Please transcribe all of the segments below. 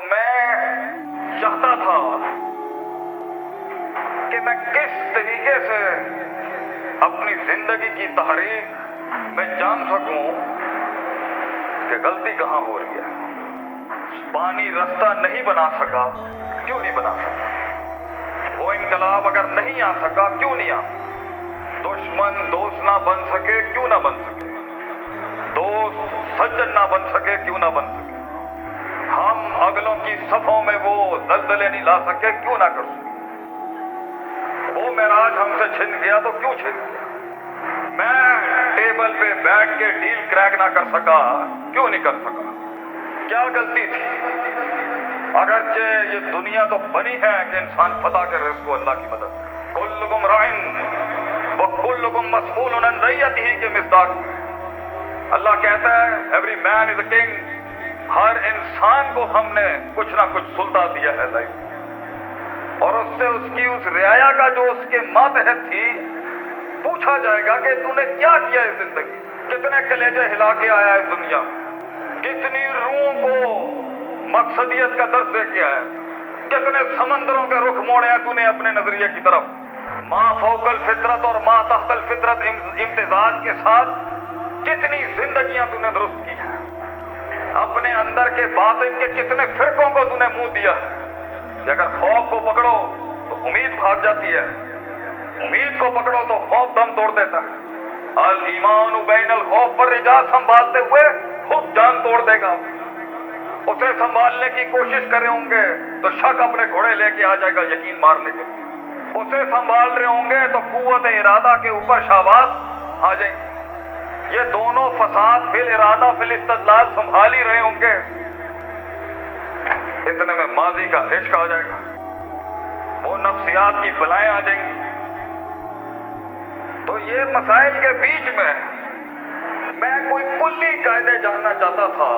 میں چاہتا تھا کہ میں کس طریقے سے اپنی زندگی کی تحریک میں جان سکوں کہ غلطی کہاں ہو رہی ہے. پانی رستہ نہیں بنا سکا, کیوں نہیں بنا سکا؟ وہ انقلاب اگر نہیں آ سکا, کیوں نہیں آ؟ دشمن دوست نہ بن سکے, کیوں نہ بن سکے؟ دوست سجن نہ بن سکے, کیوں نہ بن سکے؟ ہم اگلوں کی صفوں میں وہ دلدلے نہیں لا سکے, کیوں نہ کر سکے؟ وہ معراج ہم سے چھن گیا تو کیوں چھن گیا؟ میں ٹیبل پہ بیٹھ کے ڈیل کریک نہ کر سکا, کیوں نہیں کر سکا؟ کیا غلطی تھی؟ اگرچہ یہ دنیا تو بنی ہے کہ انسان فتح کے رزق کو اللہ کی مدد. کلکم راعٍ وکلکم مسئول عن رعیتہ کے مصداق. اللہ کہتا ہے every man is a king. ہر انسان کو ہم نے کچھ نہ کچھ سلطہ دیا ہے لائف, اور اس سے اس کی اس رعایا کا جو اس کے ماتحت تھی پوچھا جائے گا کہ تو نے کیا کیا ہے زندگی, کتنے کلیجے ہلا کے آیا ہے دنیا, کتنی روحوں کو مقصدیت کا درس دے کے آیا, کتنے سمندروں کا رخ موڑا تو نے اپنے نظریے کی طرف. ما فوق الفطرت اور ما تحت الفطرت امتزاج کے ساتھ کتنی زندگیاں تو نے درست کی ہیں. اپنے اندر کے باطن کے کتنے فرقوں کو تو نے منہ دیا ہے کہ اگر خوف کو پکڑو تو امید بھاگ جاتی ہے, امید کو پکڑو تو خوف دم توڑ دیتا ہے. الایمان بین الخوف پر رجا سنبھالتے ہوئے خود جان توڑ دے گا. اسے سنبھالنے کی کوشش کر رہے ہوں گے تو شک اپنے گھوڑے لے کے آ جائے گا یقین مارنے کے لیے. اسے سنبھال رہے ہوں گے تو قوت ارادہ کے اوپر شہوات آ جائیں گے. یہ دونوں فساد فی الارادہ فی الاستدلال سنبھال ہی رہے ہوں گے, اتنے میں ماضی کا عشق آ جائے گا, وہ نفسیات کی بلائیں آ جائیں گی. تو یہ مسائل کے بیچ میں کوئی کلی قاعدے جاننا چاہتا تھا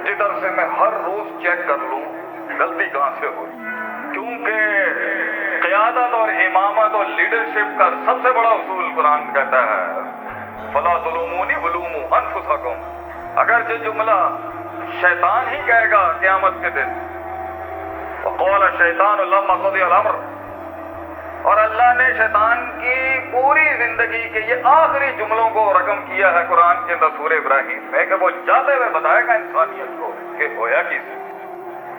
جدھر سے میں ہر روز چیک کر لوں غلطی کہاں سے ہوئی. کیونکہ قیادت اور امامت اور لیڈرشپ کا سب سے بڑا اصول قرآن کہتا ہے فلا تلومونی ولوموا انفسکم. اگر یہ جملہ شیطان ہی کہے گا قیامت کے دن, وقال الشیطان لما قضی الامر, اور اللہ نے شیطان کی پوری زندگی کے یہ آخری جملوں کو رقم کیا ہے قرآن کے اندر سورہ ابراہیم میں کہ وہ جاتے ہوئے بتائے گا انسانیت کو کہ ہویا کس.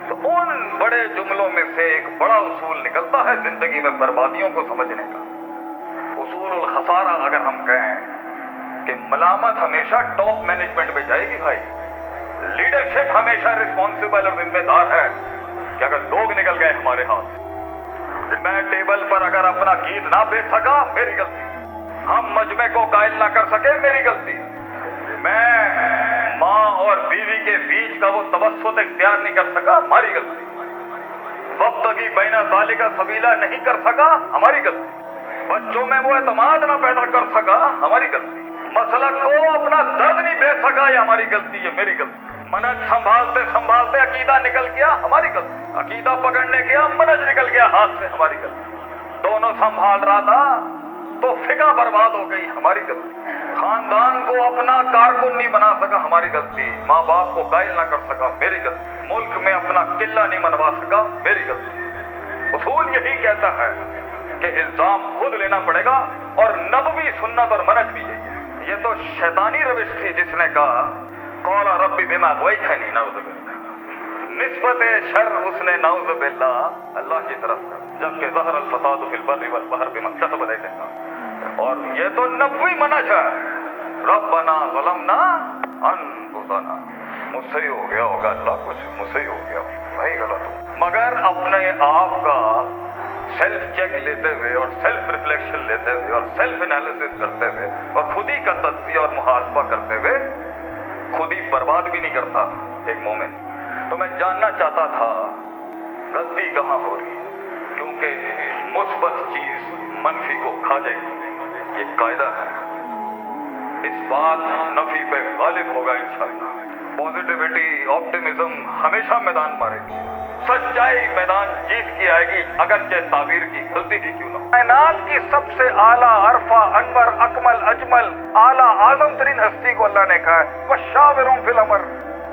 تو ان بڑے جملوں میں سے ایک بڑا اصول نکلتا ہے زندگی میں بربادیوں کو سمجھنے کا. اصول الخسارہ اگر ہم کہیں کہ ملامت ہمیشہ ٹاپ مینجمنٹ پہ جائے گی بھائی, لیڈرشپ ہمیشہ رسپانسبل اور ذمہ دار ہے کہ اگر لوگ نکل گئے ہمارے ہاتھ سے, میں ٹیبل پر اگر اپنا گیت نہ بیچ سکا میری غلطی, ہم مجمع کو قائل نہ کر سکے میری غلطی, میں ماں اور بیوی کے بیچ کا وہ توسط اختیار نہیں کر سکا ہماری غلطی, وقت کی بین ذالک سبیلا نہیں کر سکا ہماری غلطی, بچوں میں وہ اعتماد نہ پیدا کر سکا ہماری غلطی, مسلک کو اپنا درد نہیں بیچ سکا یہ ہماری غلطی ہے میری غلطی, منج سنبھالتے سنبھالتے عقیدہ نکل گیا ہماری غلطی, عقیدہ پکڑنے گیا منج نکل گیا ہاتھ سے ہماری غلطی, دونوں سنبھال رہا تھا تو فقہ برباد ہو گئی ہماری غلطی, خاندان کو اپنا کارکن نہیں بنا سکا ہماری غلطی, ماں باپ کو قائل نہ کر سکا میری غلطی, ملک میں اپنا قلعہ نہیں منوا سکا میری غلطی. اصول یہی کہتا ہے کہ الزام خود لینا پڑے گا, اور نبوی سنت اور منج بھی یہی ہے. یہ تو شیطانی روش تھی جس نے کہا قال ربی بما اغویتنی نعوذ باللہ, نسبت شر اس نے نعوذ باللہ اللہ کی طرف کر, جبکہ ظہر الفساد فی البر والبحر بما کسبت ایدی الناس. اور یہ تو نبوی منہج ہے, ربنا ظلمنا انفسنا, مجھ سے ہی ہو گیا ہوگا اللہ, کچھ مجھ سے ہی ہو گیا بھائی غلط ہو, مگر اپنے آپ کا سیلف چیک لیتے ہوئے اور سیلف ریفلیکشن لیتے ہوئے اور سیلف انالیسس کرتے ہوئے اور خود ہی کا تجزیہ اور محاسبہ کرتے ہوئے خود ہی برباد بھی نہیں کرتا ایک مومن. تو میں جاننا چاہتا تھا غلطی کہاں ہو رہی ہے, کیونکہ مثبت چیز منفی کو کھا جائے گی, یہ قاعدہ ہے. اس بات نفی پہ غالب ہوگا انشاءاللہ. پازیٹیوٹی آپٹیمزم ہمیشہ میدان مارے گی, سچائی میدان جیت کی آئے گی اگرچہ تعبیر کی غلطی ہی کیوں نہ. کائنات کی سب سے اعلیٰ عرفہ انور اکمل اجمل اعلیٰ اعظم ترین ہستی کو اللہ نے کہا ہے وشاورہم فی الامر,